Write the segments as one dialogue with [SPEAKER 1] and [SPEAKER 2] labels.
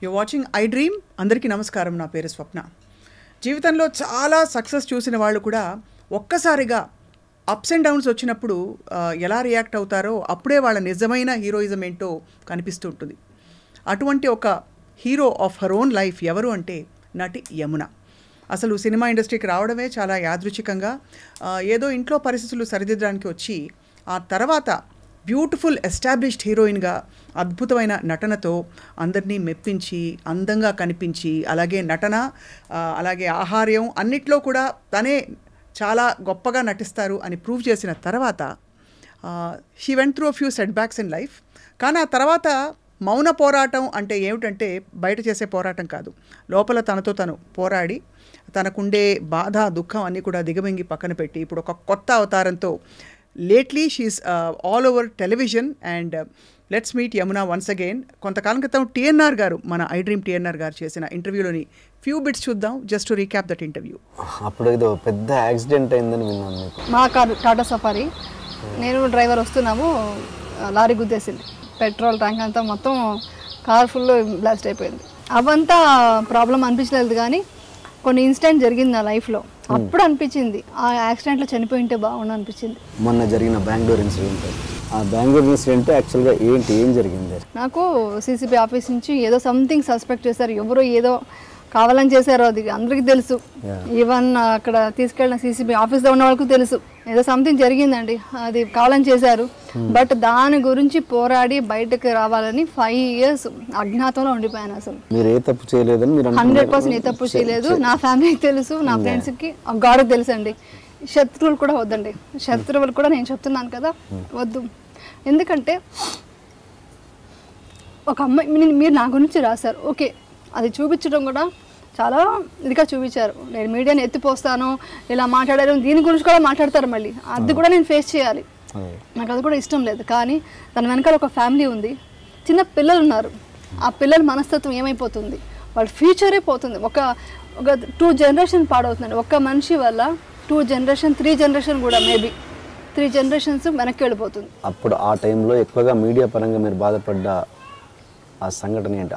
[SPEAKER 1] You watching I dream. అందరికీ నమస్కారం. నా పేరు స్వప్న. జీవితంలో చాలా సక్సెస్ చూసిన వాళ్ళు కూడా ఒక్కసారిగా అప్స్ అండ్ డౌన్స్ వచ్చినప్పుడు ఎలా రియాక్ట్ అవుతారో అప్పుడే వాళ్ళ నిజమైన హీరోయిజం ఏంటో కనిపిస్తూ ఉంటుంది. అటువంటి ఒక hero of her own life ఎవరు అంటే నటి యమున. అసలు సినిమా ఇండస్ట్రీకి రావడమే చాలా యాదృచ్ఛికంగా, ఏదో ఇంట్లో పరిస్థితులు సరిదిద్దడానికి వచ్చి ఆ తర్వాత బ్యూటిఫుల్ ఎస్టాబ్లిష్డ్ హీరోయిన్గా అద్భుతమైన నటనతో అందరినీ మెప్పించి అందంగా కనిపించి, అలాగే నటన, అలాగే ఆహార్యం అన్నిట్లో కూడా తనే చాలా గొప్పగా నటిస్తారు అని ప్రూవ్ చేసిన తర్వాత she went through a few set backs in life. కానీ ఆ తర్వాత మౌన పోరాటం అంటే ఏమిటంటే బయట చేసే పోరాటం కాదు, లోపల తనతో తను పోరాడి తనకుండే బాధ దుఃఖం అన్నీ కూడా దిగమింగి పక్కన పెట్టి ఇప్పుడు ఒక కొత్త అవతారంతో lately she's all over television. And let's meet Yamuna once again. కొంతకాలం క్రితం టీఎన్ఆర్ గారు, మన ఐ డ్రీమ్ టీఎన్ఆర్ గారు చేసిన ఇంటర్వ్యూలోని ఫ్యూ బిట్స్ చూద్దాం, just to recap that interview.
[SPEAKER 2] అప్పుడు ఏదో పెద్ద యాక్సిడెంట్ అయిందని విన్నాను.
[SPEAKER 3] మా కారు టాటా సఫారీ, నేను డ్రైవర్ వస్తున్నాము, లారీ గుద్దేసింది. పెట్రోల్ ట్యాంక్ అంతా మొత్తం కార్ ఫుల్ బ్లాస్ట్ అయిపోయింది. అవంతా ప్రాబ్లం అనిపించలేదు, కానీ కొన్ని ఇన్సిడెంట్ జరిగింది నా లైఫ్లో. అప్పుడు అనిపించింది ఆ యాక్సిడెంట్లో చనిపోయి ఉంటే బాగుండు అనిపించింది.
[SPEAKER 2] మొన్న జరిగిన బెంగళూరు ఇన్సిడెంట్, ఆ బెంగళూరు ఇన్సిడెంట్ యాక్చువల్గా ఏం జరిగింది?
[SPEAKER 3] నాకు సీసీబీ ఆఫీస్ నుంచి ఏదో సంథింగ్ సస్పెక్ట్ చేశారు, ఎవరో ఏదో కావాలని చేశారో అది అందరికీ తెలుసు. ఈవెన్ అక్కడ తీసుకెళ్ళిన సీసీబీ ఆఫీస్లో ఉన్న వాళ్ళకు తెలుసు ఏదో సంథింగ్ జరిగిందండి, అది కావాలని చేశారు. బట్ దాని గురించి పోరాడి బయటకు రావాలని 5 years అజ్ఞాతంలో ఉండిపోయాను. అసలు
[SPEAKER 2] మీరు ఏ తప్పు చేయలేదని మీరు
[SPEAKER 3] 100% ఏ తప్పు చేయలేదు. నా ఫ్యామిలీకి తెలుసు, నా ఫ్రెండ్స్కి, గాడ్కి తెలుసు అండి. శత్రువులు కూడా వద్దండి, శత్రువులు కూడా నేను చెప్తున్నాను కదా వద్దు. ఎందుకంటే ఒక అమ్మాయి మీరు నా గురించి రాశారు, ఓకే, అది చూపించడం కూడా చాలా ఇదిగా చూపించారు. నేను మీడియాని ఎత్తిపోస్తాను, ఇలా మాట్లాడారు, దీని గురించి కూడా మాట్లాడతారు, మళ్ళీ అది కూడా నేను ఫేస్ చేయాలి. నాకు అది కూడా ఇష్టం లేదు. కానీ తన వెనకాల ఒక ఫ్యామిలీ ఉంది, చిన్న పిల్లలు ఉన్నారు. ఆ పిల్లల మనస్తత్వం ఏమైపోతుంది, వాళ్ళ ఫ్యూచరే పోతుంది. ఒక 2 generation పాడవుతుందండి ఒక మనిషి వల్ల. 2 generation 3 generation కూడా, మేబీ 3 generations వెనక్కి వెళ్ళిపోతుంది.
[SPEAKER 2] అప్పుడు ఆ టైంలో ఎక్కువగా మీడియా పరంగా మీరు బాధపడ్డ ఆ సంఘటన ఏంటి,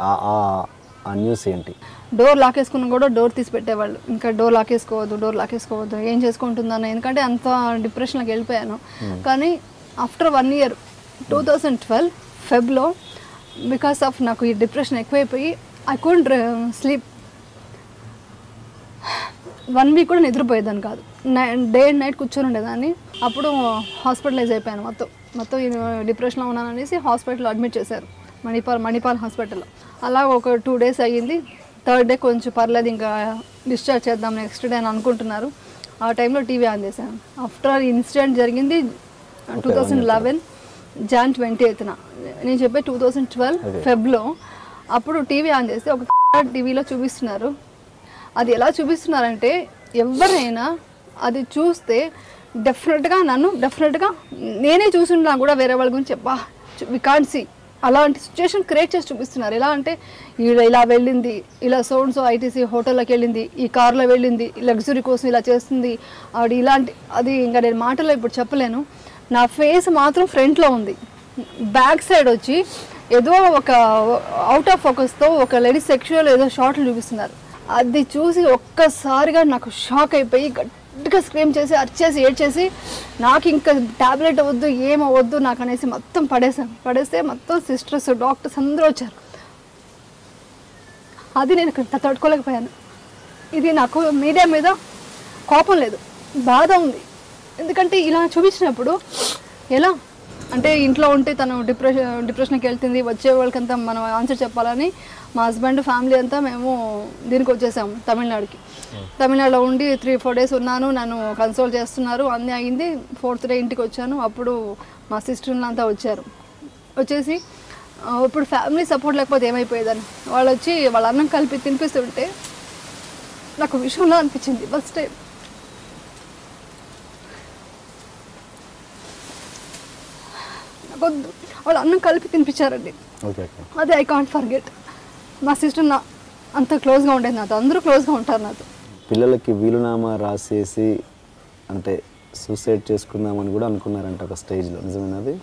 [SPEAKER 2] ఆ న్యూస్ ఏంటి?
[SPEAKER 3] డోర్ లాకేసుకున్న కూడా డోర్ తీసి పెట్టేవాళ్ళు, ఇంకా డోర్ లాకేసుకోవద్దు ఏం చేసుకుంటుందన్న. ఎందుకంటే అంత డిప్రెషన్లోకి వెళ్ళిపోయాను. కానీ ఆఫ్టర్ 1 year 2012 ఫెబ్లో, బికాస్ ఆఫ్ నాకు ఈ డిప్రెషన్ ఎక్కువైపోయి ఐ కుడెంట్ స్లీప్. 1 week కూడా నిద్రపోయేదాన్ని కాదు, డే అండ్ నైట్ కూర్చొని ఉండేదాన్ని. అప్పుడు హాస్పిటలైజ్ అయిపోయాను, మొత్తం డిప్రెషన్లో ఉన్నాను అనేసి హాస్పిటల్లో అడ్మిట్ చేశారు, మణిపాల్ హాస్పిటల్లో. అలా ఒక 2 days అయ్యింది. 3rd day కొంచెం పర్లేదు, ఇంకా డిశ్చార్జ్ చేద్దాం నెక్స్ట్ డే అని అనుకుంటున్నారు. ఆ టైంలో టీవీ ఆన్ చేశాను. ఆఫ్టర్ ఇన్సిడెంట్ జరిగింది 2011 Jan 28th. నేను చెప్పే 2012 ఫెబ్లో. అప్పుడు టీవీ ఆన్ చేస్తే ఒక టీవీలో చూపిస్తున్నారు. అది ఎలా చూపిస్తున్నారంటే ఎవరైనా అది చూస్తే డెఫినెట్గా నేనే చూసున్నా కూడా వేరే వాళ్ళ గురించి చెప్పా వి కాంట్ సీ, అలాంటి సిచ్యువేషన్ క్రియేట్ చేసి చూపిస్తున్నారు. ఎలా అంటే ఇలా వెళ్ళింది, ఇలా సోన్స్ ఐటీసీ హోటల్లోకి వెళ్ళింది, ఈ కార్లో వెళ్ళింది, లగ్జరీ కోసం ఇలా చేస్తుంది ఆవిడ, ఇలాంటి అది ఇంకా నేను మాటల్లో ఇప్పుడు చెప్పలేను. నా ఫేస్ మాత్రం ఫ్రంట్లో ఉంది, బ్యాక్ సైడ్ వచ్చి ఏదో ఒక అవుట్ ఆఫ్ ఫోకస్తో ఒక లేడీ సెక్షువల్ ఏదో షార్ట్లు చూపిస్తున్నారు. అది చూసి ఒక్కసారిగా నాకు షాక్ అయిపోయి గట్టిగా స్క్రీమ్ చేసి అరిచేసి ఏడ్చేసి నాకు ఇంకా ట్యాబ్లెట్ వద్దు ఏమవద్దు నాకు అనేసి మొత్తం పడేస్తే మొత్తం సిస్టర్స్ డాక్టర్స్ అందరూ వచ్చారు. అది నేను ఇక్కడ తట్టుకోలేకపోయాను. ఇది నాకు మీడియా మీద కోపం లేదు, బాధ ఉంది. ఎందుకంటే ఇలా చూపించినప్పుడు ఎలా అంటే ఇంట్లో ఉంటే తను డిప్రెషన్కి వెళ్తుంది, వచ్చే వాళ్ళకంతా మనం ఆన్సర్ చెప్పాలని మా హస్బెండ్ ఫ్యామిలీ అంతా మేము దీనికి వచ్చేసాము తమిళనాడుకి. తమిళనాడులో ఉండి 3-4 days ఉన్నాను, నన్ను కన్సోల్ చేస్తున్నారు, అన్నీ అయింది. 4th day ఇంటికి వచ్చాను. అప్పుడు మా సిస్టర్లు అంతా వచ్చేసి ఇప్పుడు ఫ్యామిలీ సపోర్ట్ లేకపోతే ఏమైపోయేదని వాళ్ళు వచ్చి వాళ్ళ అన్నం కలిపి తినిపిస్తుంటే నాకు విషయంలో అనిపించింది ఫస్ట్ టైం. వాళ్ళు అన్నం కలిపి తినిపించారండి, అది ఐ కాంట్ ఫర్గెట్. మా సిస్టర్ అంత క్లోజ్గా ఉండేది నాతో, అందరూ క్లోజ్గా ఉంటారు నాతో.
[SPEAKER 2] పిల్లలకి వీలునామా రాసేసి అంటే సూసైడ్ చేసుకుందామని కూడా అనుకున్నారంట ఒక స్టేజ్లో, నిజమేనది?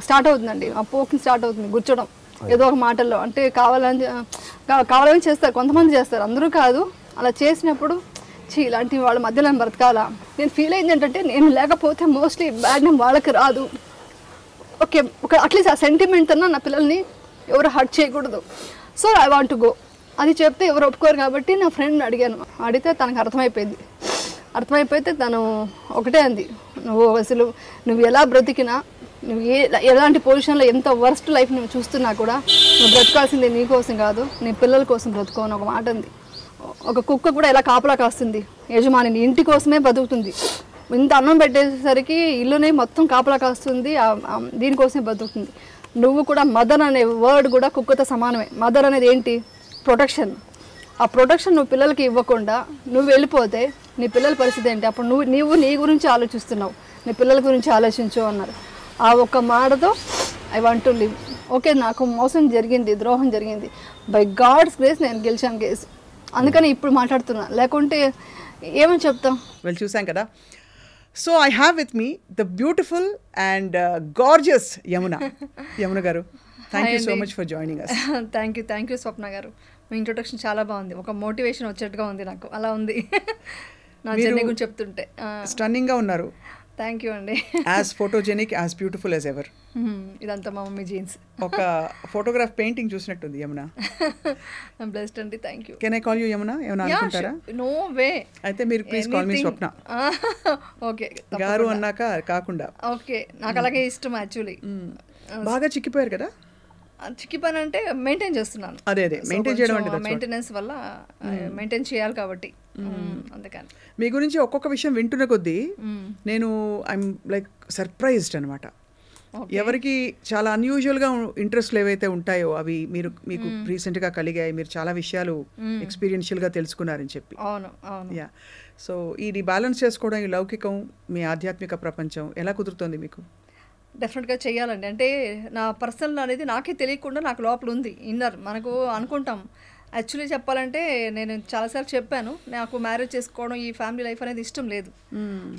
[SPEAKER 3] స్టార్ట్ అవుతుందండి, ఆ పోకింగ్ స్టార్ట్ అవుతుంది, గుర్చడం ఏదో ఒక మాటల్లో అంటే కావాలని చేస్తారు, కొంతమంది చేస్తారు, అందరూ కాదు. అలా చేసినప్పుడు ఇలాంటి వాళ్ళ మధ్యలో నేను బ్రతకాలా. నేను ఫీల్ అయింది ఏంటంటే నేను లేకపోతే మోస్ట్లీ బ్యాడ్ నేమ్ వాళ్ళకి రాదు. ఓకే, అట్లీస్ట్ ఆ సెంటిమెంట్ అన్నా నా పిల్లల్ని ఎవరు హర్ట్ చేయకూడదు. So I want to go. అది చెప్తే ఎవరు ఒప్పుకోరు కాబట్టి నా ఫ్రెండ్ని అడిగాను. అడిగితే తనకు అర్థమైపోతే తను ఒకటే అంది, నువ్వు ఎలా బ్రతికినా, నువ్వు ఎలాంటి పొజిషన్లో ఎంత వర్స్ట్ లైఫ్ నువ్వు చూస్తున్నా కూడా నువ్వు బ్రతకాల్సింది నీ కోసం కాదు, నీ పిల్లల కోసం బ్రతుకో అని ఒక మాట అంది. ఒక కుక్క కూడా ఎలా కాపలా కాస్తుంది యజమానిని, ఇంటి కోసమే బతుకుతుంది. ఇంత అన్నం పెట్టేసరికి ఇల్లుని మొత్తం కాపలా కాస్తుంది, దీనికోసమే బతుకుతుంది. నువ్వు కూడా మదర్ అనే వర్డ్ కూడా కుక్కతో సమానమే. మదర్ అనేది ఏంటి? ప్రొటెక్షన్. ఆ ప్రొటెక్షన్ నువ్వు పిల్లలకి ఇవ్వకుండా నువ్వు వెళ్ళిపోతే నీ పిల్లల పరిస్థితి ఏంటి? అప్పుడు నువ్వు నీ గురించి ఆలోచిస్తున్నావు, నీ పిల్లల గురించి ఆలోచించు అన్నారు. ఆ ఒక్క మాటతో I want to live. Okay, నాకు మోసం జరిగింది, ద్రోహం జరిగింది, బై గాడ్స్ గ్రేస్ నేను గెలిచాను కేసు. అందుకని ఇప్పుడు మాట్లాడుతున్నా, లేకుంటే ఏమని చెప్తాం?
[SPEAKER 1] వెల్, చూసాం కదా. So I have with me the beautiful and gorgeous Yamuna గారు. Thank you so much for joining us.
[SPEAKER 3] Thank you Swapna గారు. మీ ఇంట్రొడక్షన్ చాలా బాగుంది, ఒక మోటివేషన్ వచ్చేట్టుగా ఉంది నాకు. అలా ఉంది నా జర్నీ గురించి చెప్తుంటే.
[SPEAKER 1] స్టన్నింగ్గా ఉన్నారు.
[SPEAKER 3] థ్యాంక్ యూ అండి.
[SPEAKER 1] As photogenic, as beautiful as ever.
[SPEAKER 3] ఇదంతా మా మమ్మీ జీన్స్.
[SPEAKER 1] ఒక ఫోటోగ్రాఫ్ పెయింటింగ్ చూసినట్టుంది యమున.
[SPEAKER 3] బ్లెస్డ్ అండి, thank you.
[SPEAKER 1] Can I call you Yamuna? ఏమన్నా అనుకుంటారా?
[SPEAKER 3] No way.
[SPEAKER 1] అయితే మీరు please call me Swapna.
[SPEAKER 3] Okay
[SPEAKER 1] గారు అన్నాక కాకుండా.
[SPEAKER 3] ఓకే, నాకు అలాగే ఇష్టం యాక్చువల్లీ.
[SPEAKER 1] బాగా చిక్కిపోయారు కదా?
[SPEAKER 3] చిక్కిపోయిన అంటే మెయింటైన్ చేస్తున్నాను.
[SPEAKER 1] అదే మెయింటైన్ చేయడం అంటే
[SPEAKER 3] మెయింటెనెన్స్ వల్ల మెయింటైన్ చేయాలి కాబట్టి అందుకని.
[SPEAKER 1] మీ గురించి ఒక్కొక్క విషయం వింటున్న కొద్దీ నేను ఐఎమ్ లైక్ సర్ప్రైజ్డ్ అనమాట. ఎవరికి చాలా అన్యూజువల్గా ఇంట్రెస్ట్లు ఏవైతే ఉంటాయో అవి మీకు రీసెంట్గా కలిగాయి, మీరు చాలా విషయాలు ఎక్స్పీరియన్షియల్గా తెలుసుకున్నారని చెప్పి.
[SPEAKER 3] అవును అవును.
[SPEAKER 1] యా, సో ఇది బ్యాలెన్స్ చేసుకోవడం, ఈ లౌకికం, మీ ఆధ్యాత్మిక ప్రపంచం ఎలా కుదురుతుంది మీకు?
[SPEAKER 3] డెఫినెట్గా చేయాలండి. అంటే నా పర్సనల్ అనేది నాకే తెలియకుండా నాకు లోపల ఉంది, ఇన్నర్. మనకు అనుకుంటాం. యాక్చువల్లీ చెప్పాలంటే నేను చాలాసార్లు చెప్పాను, నాకు మ్యారేజ్ చేసుకోవడం, ఈ ఫ్యామిలీ లైఫ్ అనేది ఇష్టం లేదు.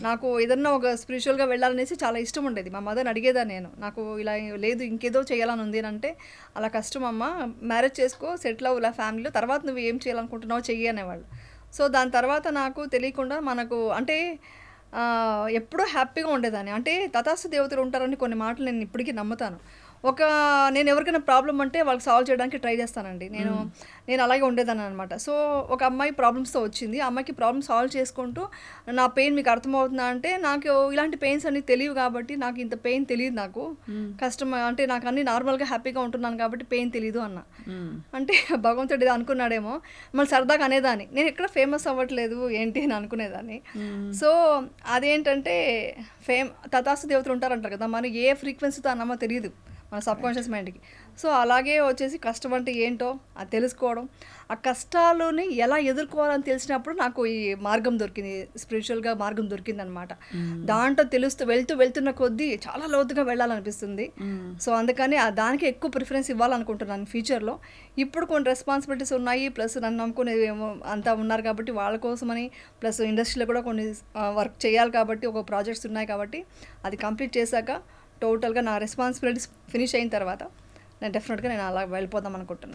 [SPEAKER 3] నాకు ఏదన్నా ఒక స్పిరిచువల్గా వెళ్ళాలనేసి చాలా ఇష్టం ఉండేది. మా మదర్ని అడిగేదాన్ని నేను, నాకు ఇలా లేదు ఇంకేదో చేయాలని ఉంది అంటే, అలా కష్టం అమ్మ, మ్యారేజ్ చేసుకో, సెటిల్ అవ్వు ఇలా ఫ్యామిలీలో, తర్వాత నువ్వు ఏం చేయాలనుకుంటున్నావు చెయ్యి అనేవాళ్ళు. సో దాని తర్వాత నాకు తెలియకుండా మనకు అంటే ఎప్పుడూ హ్యాపీగా ఉండేదాన్ని. అంటే తథాస్తు దేవతలు ఉంటారని కొన్ని మాటలు నేను ఇప్పటికీ నమ్ముతాను. నేను ఎవరికైనా ప్రాబ్లం అంటే వాళ్ళకి సాల్వ్ చేయడానికి ట్రై చేస్తానండి. నేను అలాగే ఉండేదాన్ని అనమాట. సో ఒక అమ్మాయి ప్రాబ్లమ్స్తో వచ్చింది, ఆ అమ్మాయికి ప్రాబ్లమ్ సాల్వ్ చేసుకుంటూ నా పెయిన్ మీకు అర్థమవుతుందా అంటే, నాకు ఇలాంటి పెయిన్స్ అన్ని తెలియవు కాబట్టి, నాకు ఇంత పెయిన్ తెలియదు, నాకు కష్టం అంటే నాకు అన్ని నార్మల్గా హ్యాపీగా ఉంటున్నాను కాబట్టి పెయిన్ తెలియదు అన్న. అంటే భగవంతుడు అనుకున్నాడేమో. మళ్ళీ సరదాగా అనేదాన్ని, నేను ఎక్కడ ఫేమస్ అవ్వట్లేదు ఏంటి అని అనుకునేదాన్ని. సో అదేంటంటే తథాస్తు దేవతలు ఉంటారంటారు కదా, మనం ఏ ఫ్రీక్వెన్సీతో అన్నామో తెలియదు మన సబ్కాన్షియస్ మైండ్కి. సో అలాగే వచ్చేసి కష్టం అంటే ఏంటో అది తెలుసుకోవడం, ఆ కష్టాలని ఎలా ఎదుర్కోవాలని తెలిసినప్పుడు నాకు ఈ మార్గం దొరికింది, స్పిరిచువల్గా మార్గం దొరికింది అనమాట. దాంట్లో వెళ్తున్న కొద్దీ చాలా లోతుగా వెళ్ళాలనిపిస్తుంది. సో అందుకని దానికి ఎక్కువ ప్రిఫరెన్స్ ఇవ్వాలనుకుంటున్నాను ఫ్యూచర్లో. ఇప్పుడు కొన్ని రెస్పాన్సిబిలిటీస్ ఉన్నాయి, ప్లస్ నన్ను నమ్ముకునే అంతా ఉన్నారు కాబట్టి వాళ్ళ కోసమని, ప్లస్ ఇండస్ట్రీలో కూడా కొన్ని వర్క్ చేయాలి కాబట్టి, ఒక ప్రాజెక్ట్స్ ఉన్నాయి కాబట్టి, అది కంప్లీట్ చేశాక టోటల్గా నా రెస్పాన్సిబిలిటీస్ ఫినిష్ అయిన తర్వాత నేను డెఫినెట్గా అలా వెళ్ళిపోదాం అనుకుంటున్నాను.